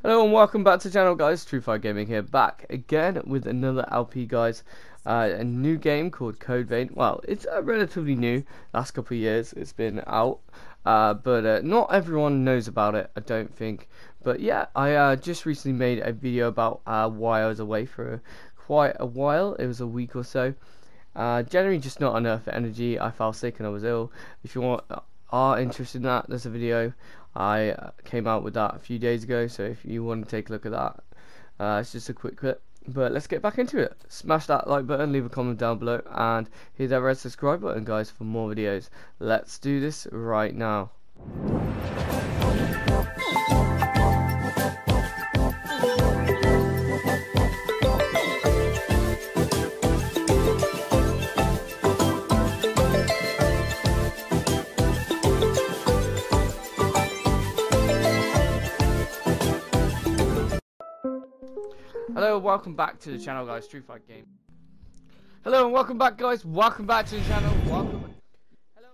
Hello and welcome back to the channel, guys. TrueFire Gaming here, back again with another LP, guys. A new game called Code Vein. Well, it's relatively new. Last couple of years it's been out, but not everyone knows about it, I don't think. But yeah, I just recently made a video about why I was away for quite a while. It was a week or so. Generally just not enough energy. I fell sick and I was ill. If you are interested in that, there's a video. I came out with that a few days ago, so if you want to take a look at that, it's just a quick clip. But let's get back into it. Smash that like button, leave a comment down below, and hit that red subscribe button, guys, for more videos. Let's do this right now. Hello and welcome back to the channel, guys. TrueFire Game. Hello and welcome back, guys. Welcome back to the channel. Welcome. Hello.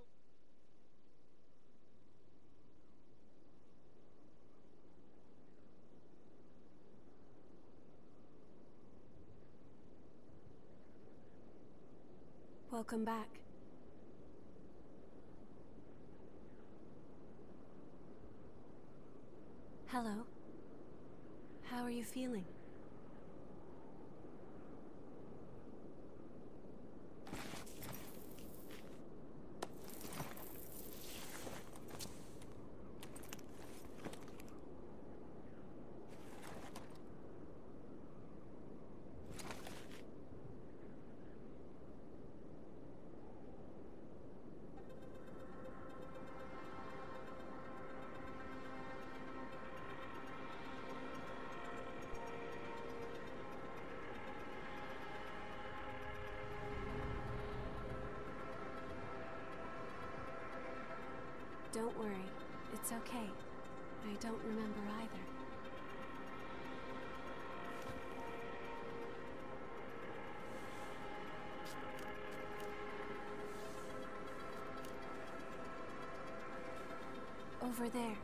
Welcome back. Hello. How are you feeling? Don't worry, it's okay. I don't remember either. Over there.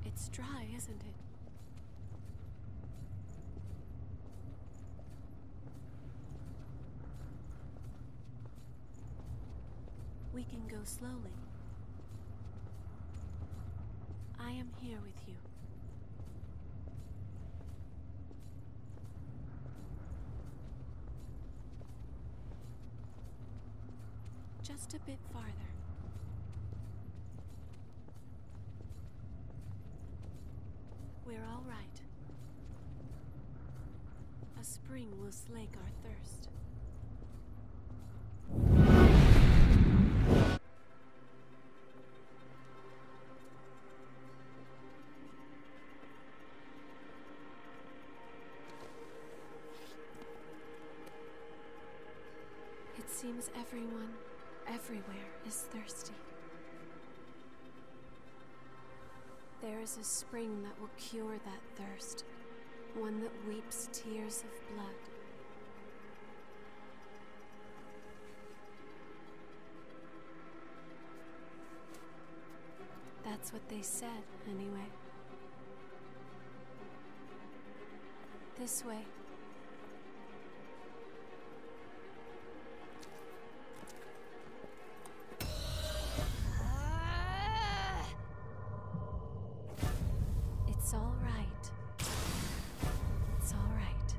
It's dry, isn't it? We can go slowly. I am here with you. Just a bit farther. We're all right. A spring will slake our thirst. It seems everyone, everywhere, is thirsty. There is a spring that will cure that thirst, one that weeps tears of blood. That's what they said, anyway. This way. It's all right. It's all right.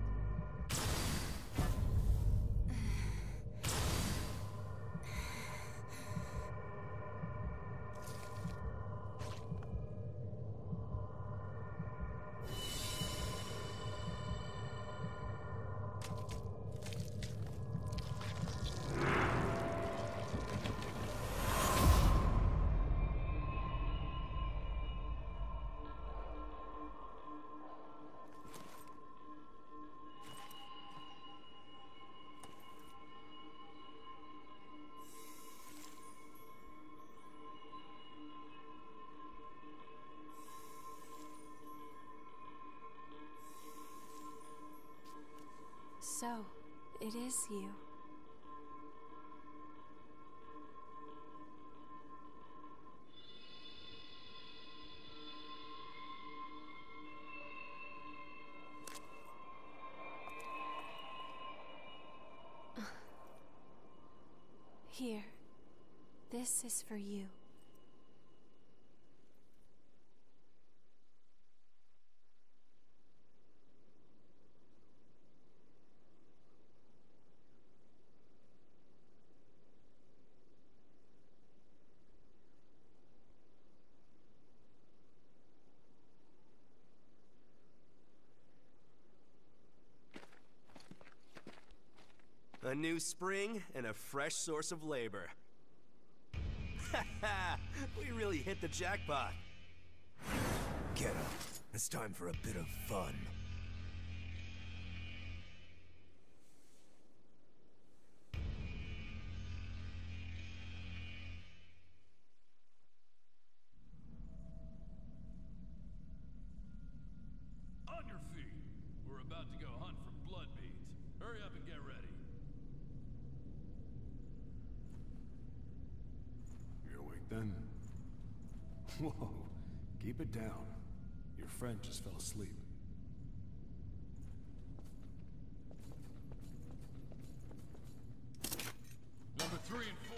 so, it is you. Here. This is for you. A new spring and a fresh source of labor. Ha! We really hit the jackpot. Get up. It's time for a bit of fun. On your feet. We're about to go hunt for blood beads. Hurry up and get ready. You're awake then? Whoa, keep it down. Your friend just fell asleep. Number 3 and 4.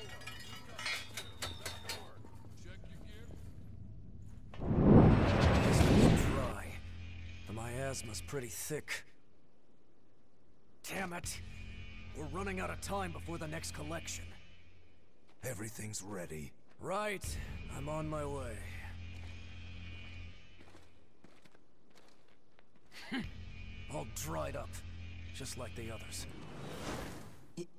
That work. Check your gear. It's a bit dry. The miasma's pretty thick. Damn it! We're running out of time before the next collection. Everything's ready. Right. I'm on my way. All dried up. Just like the others.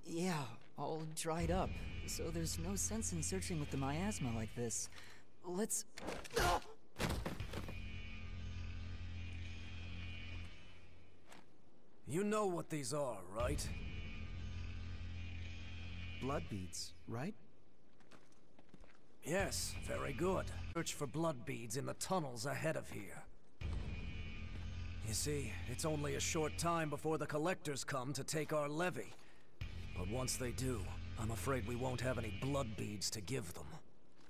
Yeah, all dried up. So there's no sense in searching with the miasma like this. Let's... You know what these are, right? Blood beads, right? Yes, very good. Search for blood beads in the tunnels ahead of here. You see, it's only a short time before the collectors come to take our levy. But once they do, I'm afraid we won't have any blood beads to give them.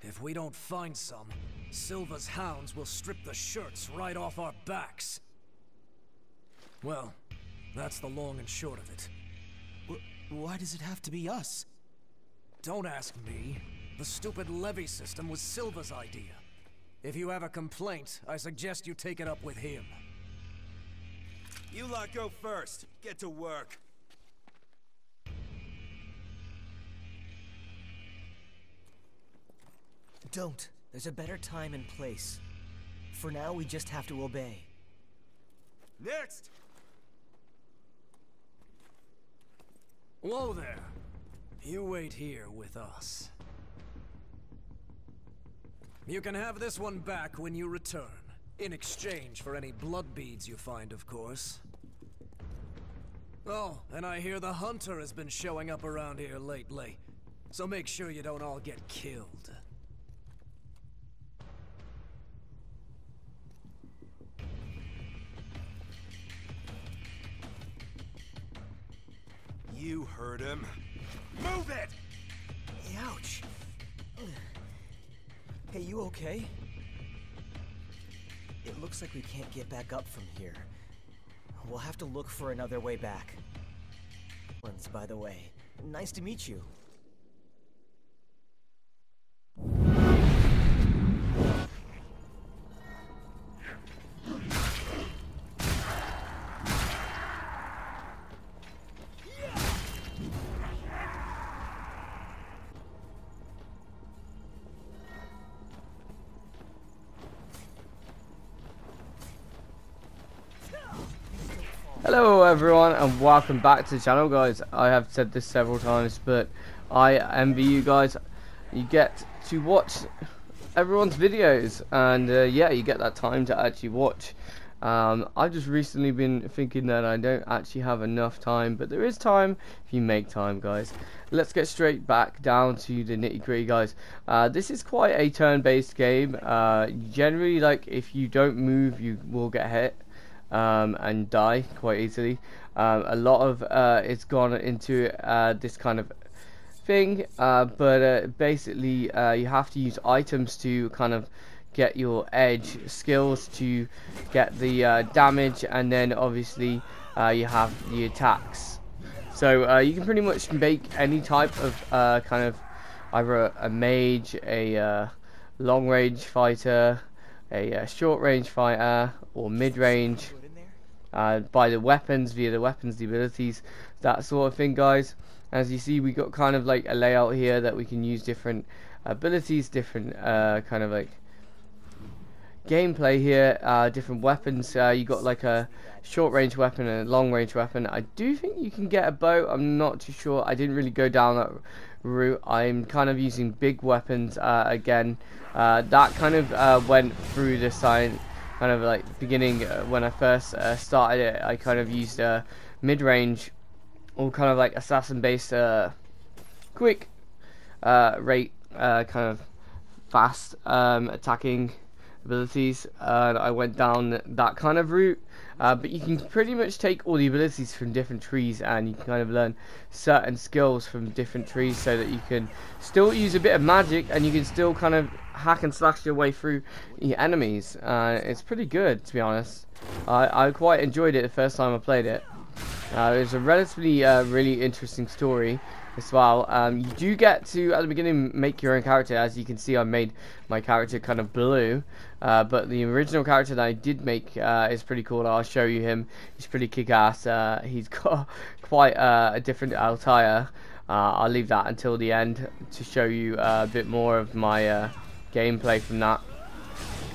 If we don't find some, Silva's hounds will strip the shirts right off our backs. Well, that's the long and short of it. Why does it have to be us? Don't ask me. The stupid levy system was Silva's idea. If you have a complaint, I suggest you take it up with him. You lot go first. Get to work. Don't. There's a better time and place. For now, we just have to obey. Next! Whoa there. You wait here with us. You can have this one back when you return. In exchange for any blood beads you find, of course. Oh, and I hear the hunter has been showing up around here lately. So make sure you don't all get killed. You heard him. Move it! Ouch. Hey, you okay? It looks like we can't get back up from here. We'll have to look for another way back. By the way, nice to meet you. Hello everyone and welcome back to the channel, guys. I have said this several times, but I envy you guys. You get to watch everyone's videos, and yeah, you get that time to actually watch. I've just recently been thinking that I don't actually have enough time, but there is time if you make time, guys. Let's get straight back down to the nitty-gritty, guys. This is quite a turn-based game. Generally, like, if you don't move, you will get hit. and die quite easily. A lot of it's gone into this kind of thing, but basically you have to use items to kind of get your edge, skills to get the damage, and then obviously you have the attacks. So you can pretty much make any type of kind of either a mage, a long range fighter, a short range fighter, or mid range, by the weapons, via the weapons, the abilities, that sort of thing, guys. As you see, we got kind of like a layout here that we can use different abilities, different kind of like gameplay here, different weapons. You got like a short range weapon and a long range weapon. I do think you can get a bow, I'm not too sure, I didn't really go down that route. I'm kind of using big weapons again. That kind of went through the sign, kind of like beginning when I first started it. I kind of used mid-range, or kind of like assassin based quick rate, kind of fast attacking abilities. I went down that kind of route, but you can pretty much take all the abilities from different trees, and you can kind of learn certain skills from different trees, so that you can still use a bit of magic, and you can still kind of hack and slash your way through your enemies. It's pretty good, to be honest. I quite enjoyed it the first time I played it. It was a relatively really interesting story as well. You do get to, at the beginning, make your own character. As you can see, I made my character kind of blue, but the original character that I did make is pretty cool. I'll show you him. He's pretty kick-ass. He's got quite a different attire. I'll leave that until the end to show you a bit more of my gameplay from that.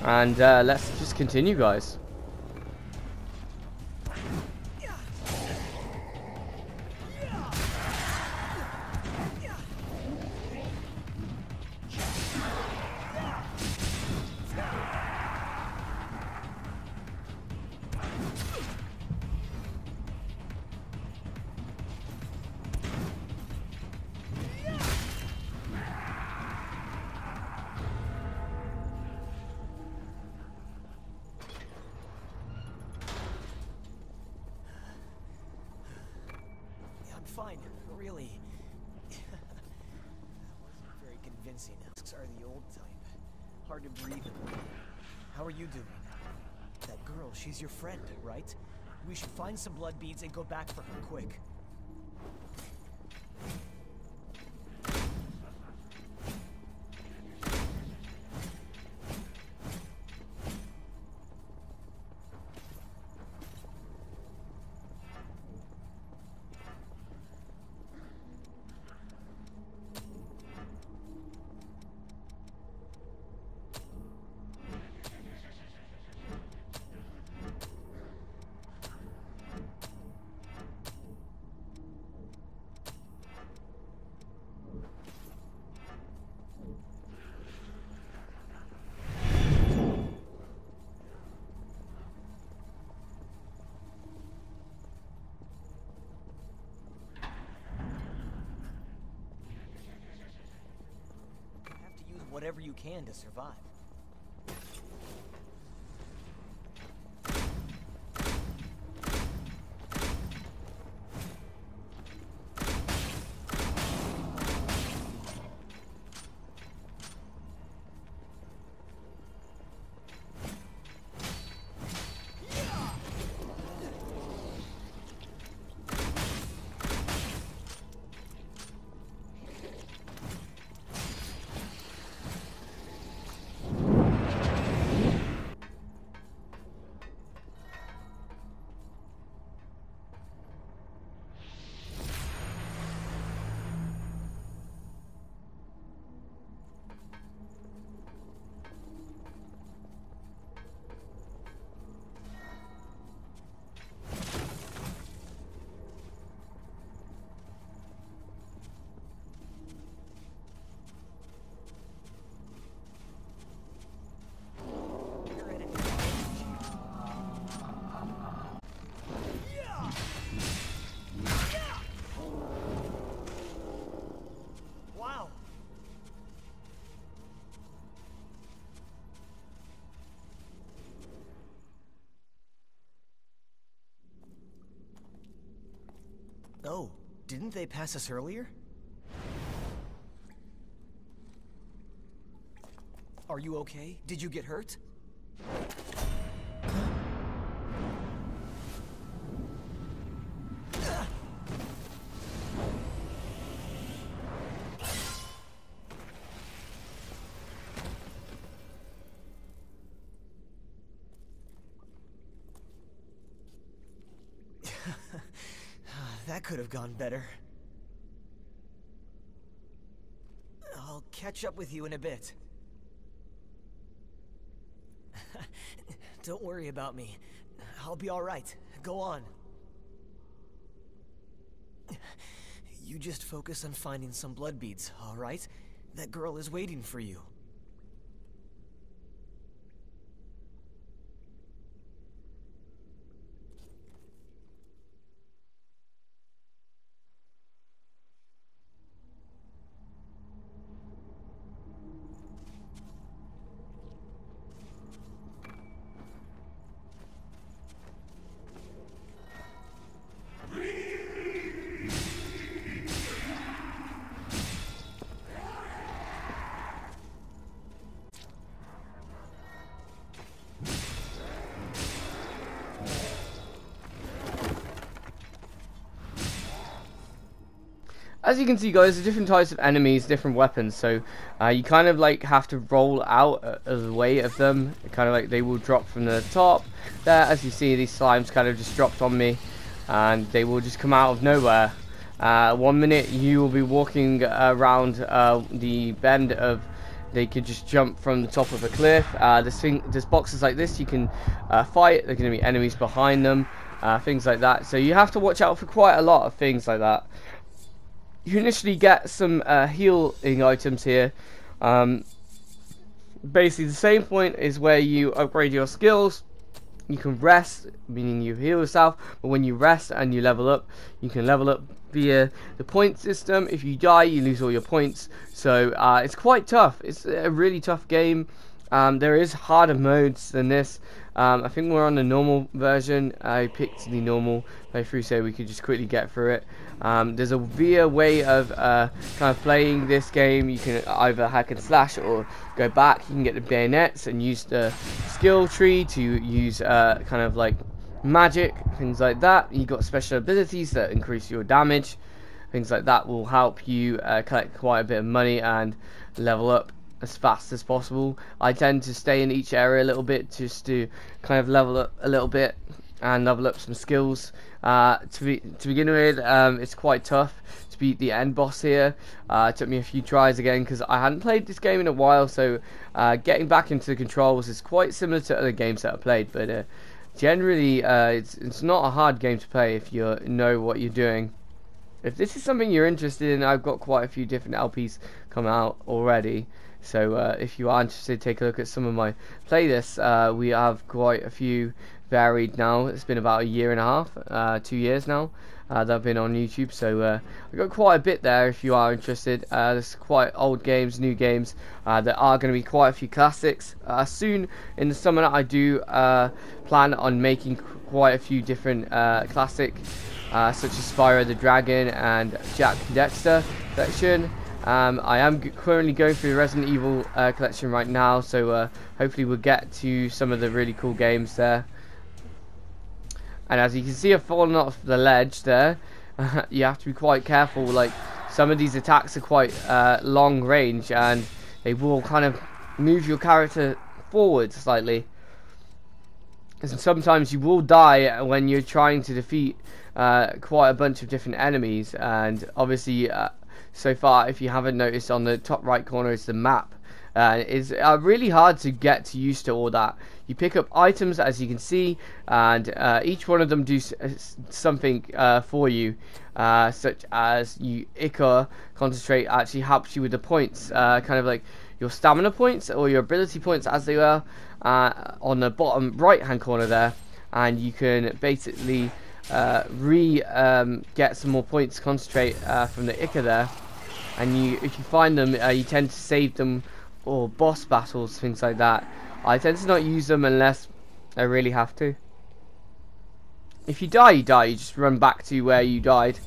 And let's just continue, guys. Fine, really. That wasn't very convincing. Masks are the old type. Hard to breathe. How are you doing? That girl, she's your friend, right? We should find some blood beads and go back for her quick. Whatever you can to survive. Oh, didn't they pass us earlier? Are you okay? Did you get hurt? That could have gone better. I'll catch up with you in a bit. Don't worry about me. I'll be all right. Go on. You just focus on finding some blood beads, all right? That girl is waiting for you. As you can see, guys, there's different types of enemies, different weapons, so you kind of like have to roll out of the way of them. Kind of like they will drop from the top there. As you see, these slimes kind of just dropped on me, and they will just come out of nowhere. 1 minute you will be walking around the bend of, they could just jump from the top of a cliff. There's boxes like this you can fight. There are going to be enemies behind them, things like that. So you have to watch out for quite a lot of things like that. You initially get some healing items here. Basically, the same point is where you upgrade your skills. You can rest, meaning you heal yourself, but when you rest and you level up, you can level up via the point system. If you die, you lose all your points. So it's quite tough. It's a really tough game. There is harder modes than this. I think we're on the normal version. I picked the normal playthrough so we could just quickly get through it. There's a via way of kind of playing this game. You can either hack and slash or go back. You can get the bayonets and use the skill tree to use kind of like magic, things like that. You've got special abilities that increase your damage. Things like that will help you collect quite a bit of money and level up as fast as possible. I tend to stay in each area a little bit just to kind of level up a little bit and level up some skills. To begin with, it's quite tough to beat the end boss here. It took me a few tries again because I hadn't played this game in a while, so getting back into the controls is quite similar to other games that I played, but generally it's not a hard game to play if you know what you're doing. If this is something you're interested in, I've got quite a few different LPs come out already. So if you are interested, take a look at some of my playlists. We have quite a few varied now. It's been about 1.5 years, 2 years now that I've been on YouTube. So I've got quite a bit there if you are interested. There's quite old games, new games. There are going to be quite a few classics. Soon in the summer I do plan on making quite a few different classic, such as Spyro the Dragon and Jak and Daxter collection. I am currently going through the Resident Evil collection right now, so hopefully we'll get to some of the really cool games there. And as you can see, I've fallen off the ledge there. You have to be quite careful. Like, some of these attacks are quite long range, and they will kind of move your character forward slightly. And sometimes you will die when you're trying to defeat quite a bunch of different enemies. And obviously, so far, if you haven't noticed, on the top right corner is the map. It's really hard to get used to all that. You pick up items, as you can see, and each one of them do something for you, such as Ichor Concentrate actually helps you with the points, kind of like your stamina points or your ability points, as they were on the bottom right hand corner there, and you can basically get some more points Concentrate from the Ichor there. And if you find them, you tend to save them for boss battles, things like that. I tend to not use them unless I really have to. If you die, you die. You just run back to where you died.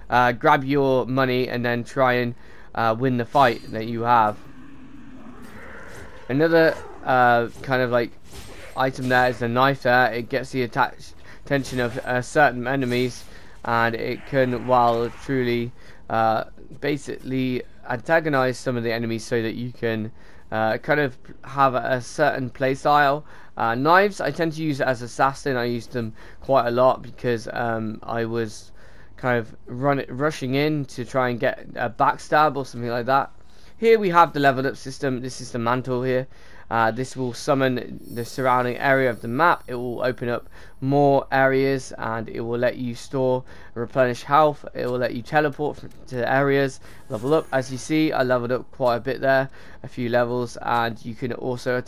grab your money and then try and win the fight that you have. Another kind of like item there is the knife there. It gets the attention of certain enemies, and it can, while truly basically antagonize some of the enemies so that you can kind of have a certain play style. Knives, I tend to use as assassin. I use them quite a lot because I was kind of rushing in to try and get a backstab or something like that. Here we have the leveled up system. This is the mantle here. This will summon the surrounding area of the map. It will open up more areas, and it will let you store and replenish health. It will let you teleport to areas, level up. As you see, I leveled up quite a bit there, a few levels, and you can also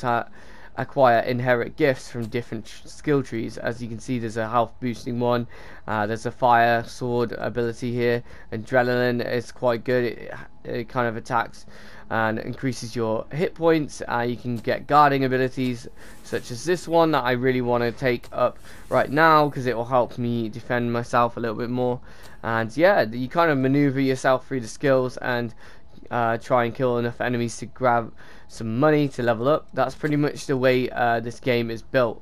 acquire inherit gifts from different skill trees. As you can see, there's a health boosting one, there's a fire sword ability here. Adrenaline is quite good. It kind of attacks and increases your hit points. You can get guarding abilities such as this one that I really want to take up right now because it will help me defend myself a little bit more. And yeah, you kind of maneuver yourself through the skills and try and kill enough enemies to grab some money to level up. That's pretty much the way this game is built.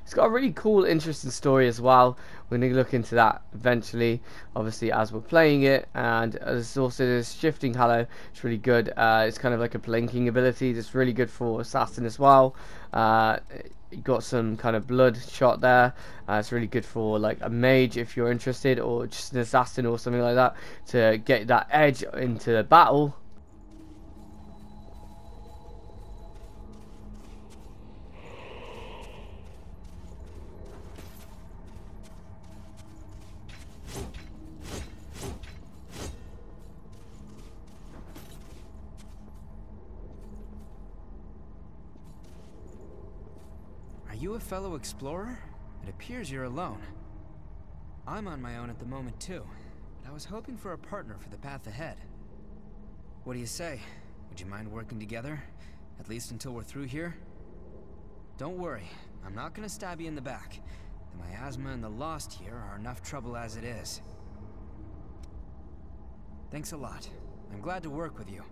It's got a really cool, interesting story as well. We're going to look into that eventually, obviously, as we're playing it. And there's also this shifting halo. It's really good. It's kind of like a blinking ability. That's really good for assassin as well. You got some kind of blood shot there. It's really good for like a mage if you're interested, or just an assassin or something like that, to get that edge into battle. Are you a fellow explorer? It appears you're alone. I'm on my own at the moment too, but I was hoping for a partner for the path ahead. What do you say? Would you mind working together? At least until we're through here? Don't worry, I'm not gonna stab you in the back. The miasma and the Lost here are enough trouble as it is. Thanks a lot. I'm glad to work with you.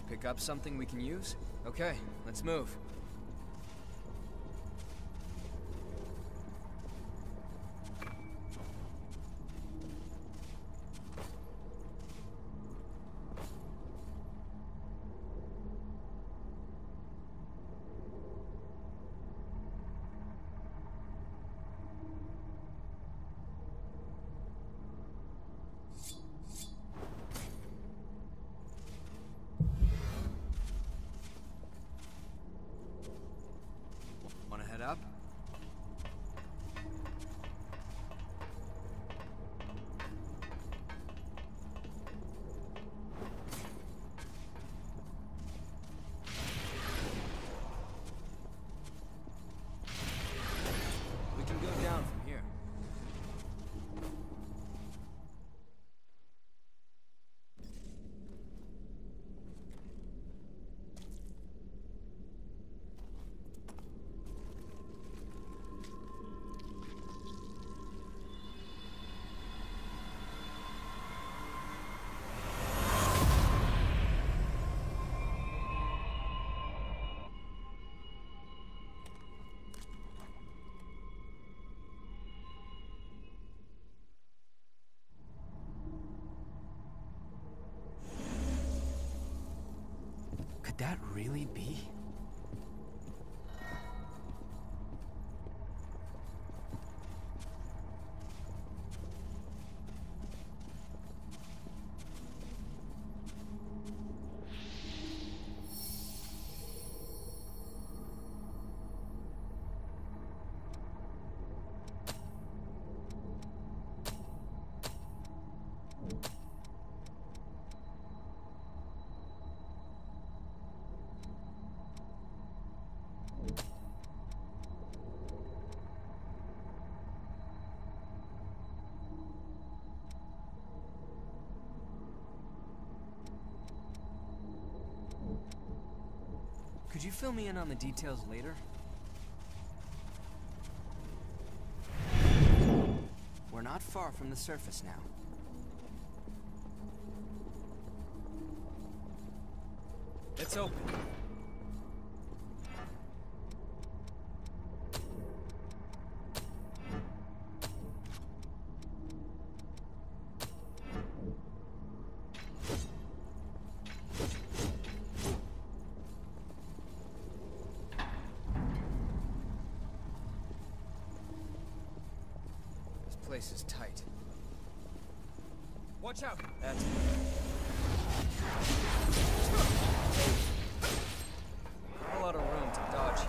Pick up something we can use? Okay, let's move. Could that really be? Could you fill me in on the details later? We're not far from the surface now. It's open. This place is tight. Watch out! That's not a lot of room to dodge here.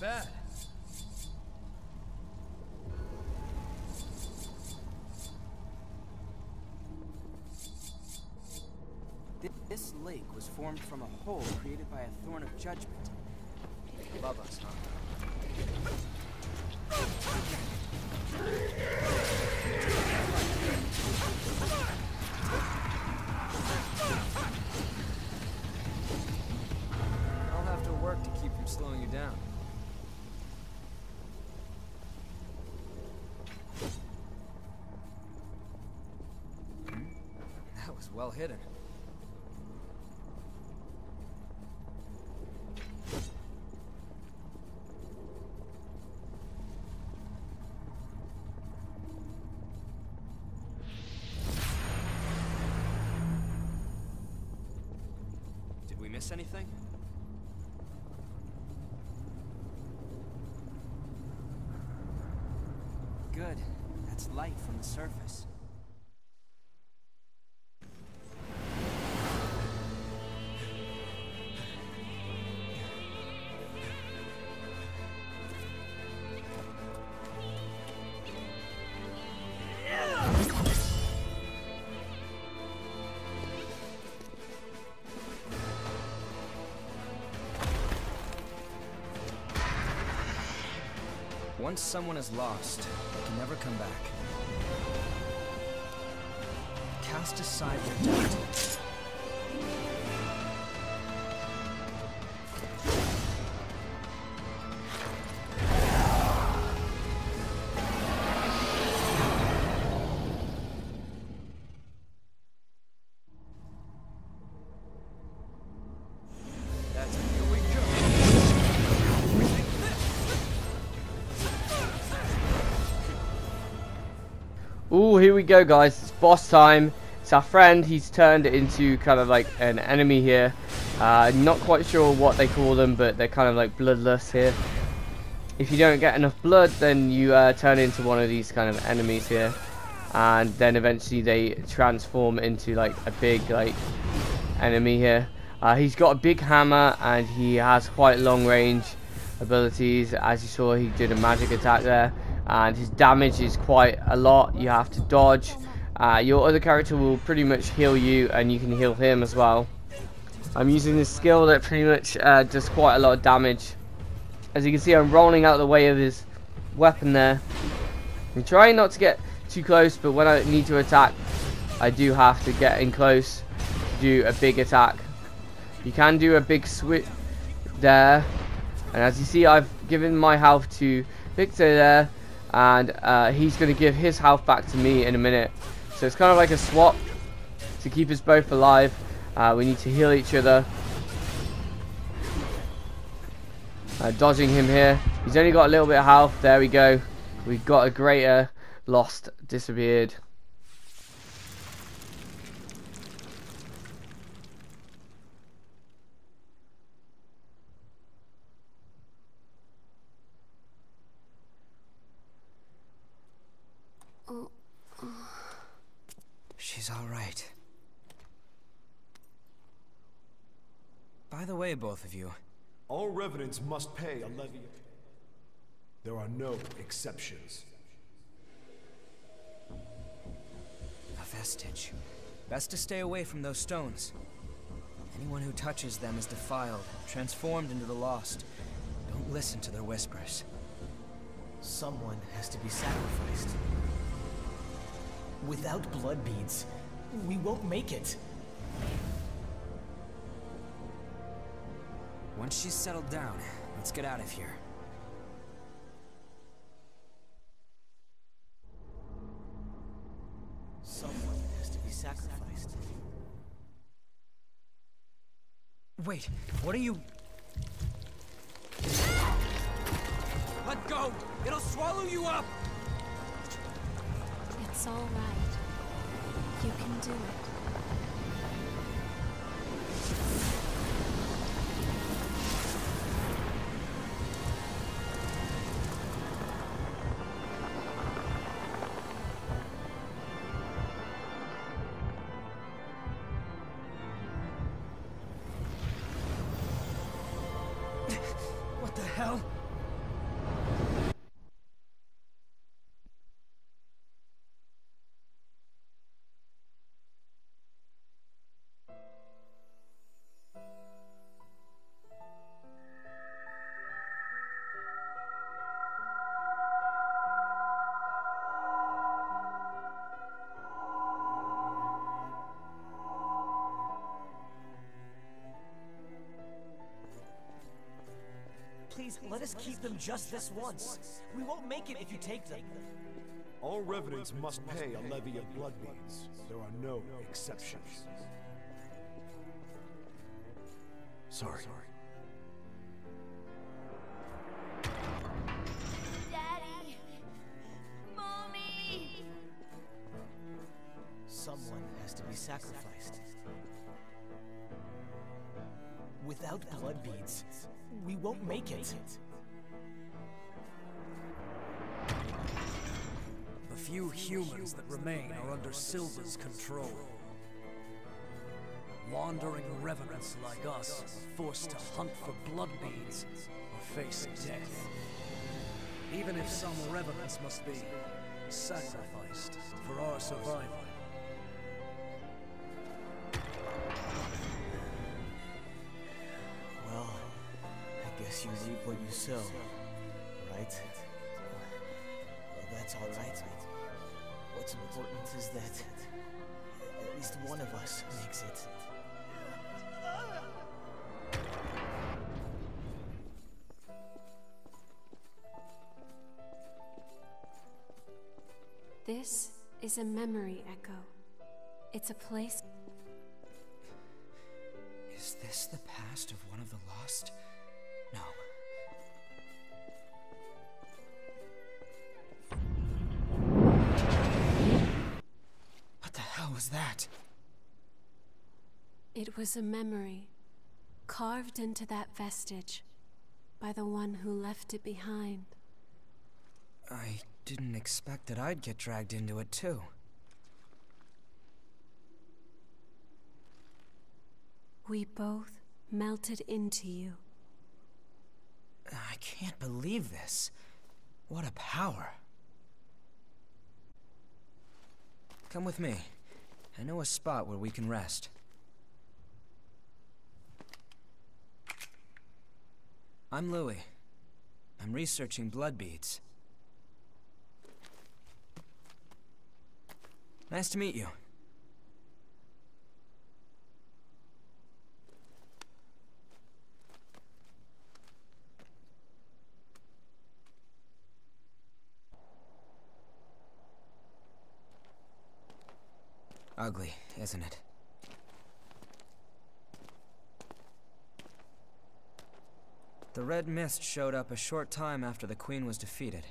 Bad. This lake was formed from a hole created by a thorn of judgment. Above us, huh? I'll have to work to keep from slowing you down. That was well hidden. Did we miss anything? Good. That's light from the surface. Once someone is lost, they can never come back. Cast aside your doubt. That's it. Here we go. Ooh, here we go, guys. It's boss time. It's our friend. He's turned into kind of like an enemy here. Not quite sure what they call them, but they're kind of like bloodless here. If you don't get enough blood, then you turn into one of these kind of enemies here. And then eventually they transform into like a big like enemy here. He's got a big hammer and he has quite long range abilities. As you saw, he did a magic attack there. And his damage is quite a lot. You have to dodge. Your other character will pretty much heal you, and you can heal him as well. I'm using this skill that pretty much does quite a lot of damage. As you can see, I'm rolling out the way of his weapon there. I'm trying not to get too close, but when I need to attack, I do have to get in close to do a big attack. You can do a big switch there. And as you see, I've given my health to Victor there. And he's going to give his health back to me in a minute. So it's kind of like a swap to keep us both alive. We need to heal each other. Dodging him here. He's only got a little bit of health. There we go. We've got a greater. Lost. Disappeared. She's all right. By the way, both of you. All revenants must pay a levy. There are no exceptions. A vestige. Best to stay away from those stones. Anyone who touches them is defiled, transformed into the lost. Don't listen to their whispers. Someone has to be sacrificed. Without blood beads, we won't make it. Once she's settled down, let's get out of here. Someone has to be sacrificed. Wait, what are you... Let go! It'll swallow you up! It's all right. You can do it. What the hell? Please, let us keep them just this once. We won't make it if you take them. All revenants must pay a levy of blood beads. There are no exceptions. Sorry. Daddy! Mommy! Someone has to be sacrificed. Without blood beads, we won't make it. The few humans that remain are under Silva's control. Wandering revenants like us are forced to hunt for blood beads or face death. Even if some revenants must be sacrificed for our survival. Well, I guess you reap what you sow, right? Well, that's all right. What's important is that at least one of us makes it. This is a memory echo. It's a place. Is this the past of one of the lost? No. was that? It was a memory, carved into that vestige by the one who left it behind. I didn't expect that I'd get dragged into it too. We both melted into you. I can't believe this. What a power. Come with me. I know a spot where we can rest. I'm Louis. I'm researching blood beads. Nice to meet you. Ugly, isn't it? The red mist showed up a short time after the Queen was defeated.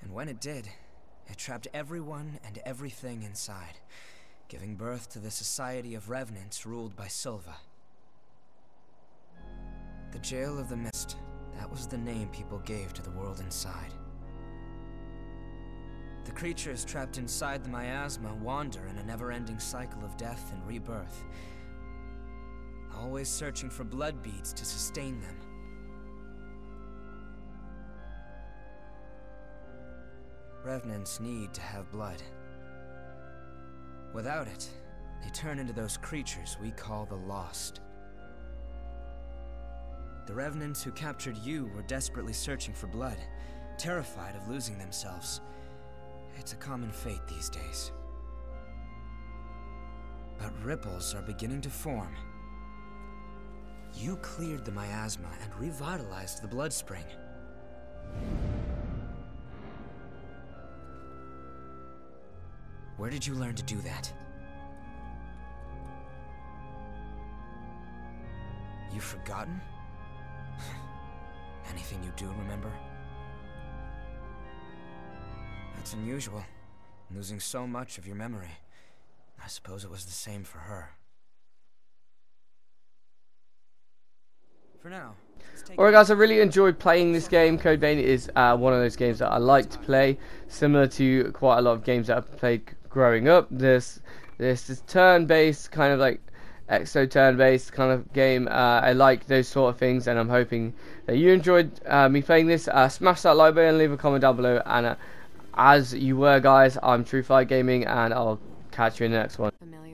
And when it did, it trapped everyone and everything inside, giving birth to the Society of Revenants ruled by Silva. The Jail of the Mist, that was the name people gave to the world inside. The creatures trapped inside the miasma wander in a never-ending cycle of death and rebirth, always searching for blood beads to sustain them. Revenants need to have blood. Without it, they turn into those creatures we call the Lost. The Revenants who captured you were desperately searching for blood, terrified of losing themselves. It's a common fate these days. But ripples are beginning to form. You cleared the miasma and revitalized the blood spring. Where did you learn to do that? You've forgotten? Anything you do remember? That's unusual, losing so much of your memory. I suppose it was the same for her. For now, Alright guys, I really enjoyed playing this game. Code Vein is one of those games that I like to play, similar to quite a lot of games that I've played growing up. This turn-based, kind of like exo turn-based kind of game. I like those sort of things, and I'm hoping that you enjoyed me playing this. Smash that like button, leave a comment down below, and as you were guys, I'm TrueFire Gaming, and I'll catch you in the next one. Familiar.